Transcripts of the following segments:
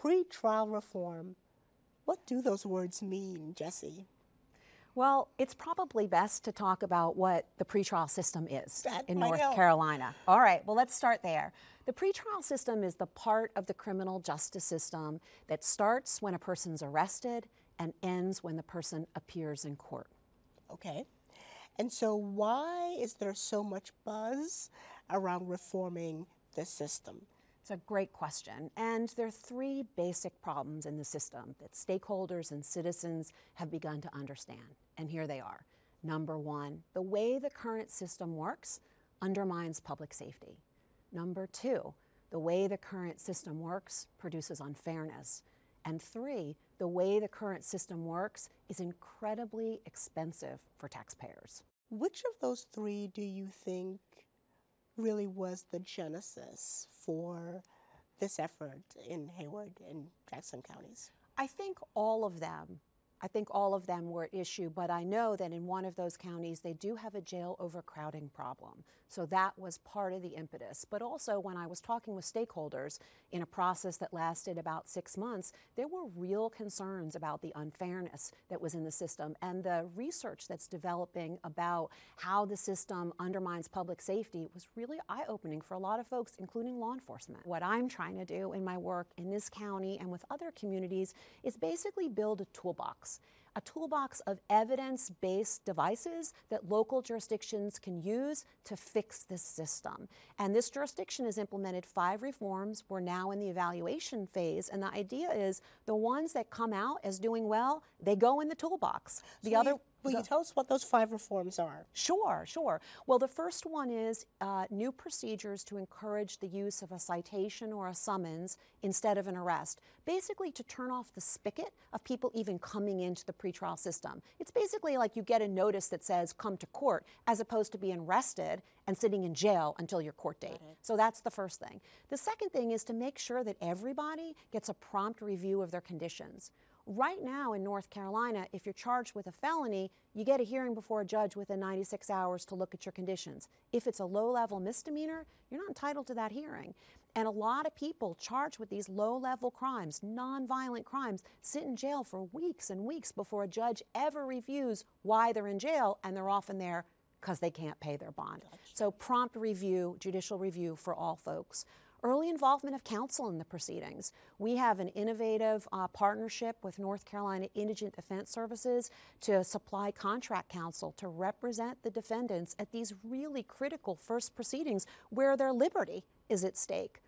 Pretrial reform. What do those words mean, Jessie? Well, it's probably best to talk about what the pretrial system is in North help. Carolina. All right, well, let's start there. The pretrial system is the part of the criminal justice system that starts when a person's arrested and ends when the person appears in court. Okay. And so why is there so much buzz around reforming the system? It's a great question. And there are three basic problems in the system that stakeholders and citizens have begun to understand. And here they are. Number one, the way the current system works undermines public safety. Number two, the way the current system works produces unfairness. And three, the way the current system works is incredibly expensive for taxpayers. Which of those three do you think really was the genesis for this effort in Hayward and Jackson counties? I think all of them. Were at issue, but I know that in one of those counties they do have a jail overcrowding problem. So that was part of the impetus. But also when I was talking with stakeholders in a process that lasted about 6 months, there were real concerns about the unfairness that was in the system, and the research that's developing about how the system undermines public safety was really eye-opening for a lot of folks, including law enforcement. What I'm trying to do in my work in this county and with other communities is basically build a toolbox of evidence-based devices that local jurisdictions can use to fix this system. And this jurisdiction has implemented 5 reforms. We're now in the evaluation phase, and the idea is the ones that come out as doing well, they go in the toolbox. Will you tell us what those 5 reforms are? Sure. Well, the first one is new procedures to encourage the use of a citation or a summons instead of an arrest, basically to turn off the spigot of people even coming into the pretrial system. It's basically like you get a notice that says come to court as opposed to being arrested and sitting in jail until your court date. So that's the first thing. The second thing is to make sure that everybody gets a prompt review of their conditions. Right now in North Carolina, if you're charged with a felony, you get a hearing before a judge within 96 hours to look at your conditions. If it's a low-level misdemeanor, you're not entitled to that hearing. And a lot of people charged with these low-level crimes, non-violent crimes, sit in jail for weeks and weeks before a judge ever reviews why they're in jail, and they're often there because they can't pay their bond. So prompt review, judicial review for all folks. Early involvement of counsel in the proceedings. We have an innovative partnership with North Carolina Indigent Defense Services to supply contract counsel to represent the defendants at these really critical first proceedings where their liberty is at stake.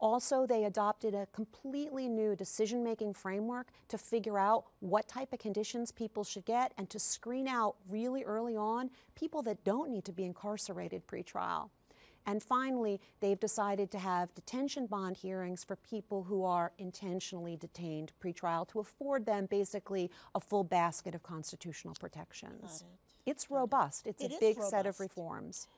Also, they adopted a completely new decision-making framework to figure out what type of conditions people should get and to screen out really early on people that don't need to be incarcerated pretrial. And finally, they've decided to have detention bond hearings for people who are intentionally detained pretrial to afford them basically a full basket of constitutional protections. It's robust. It's a big set of reforms.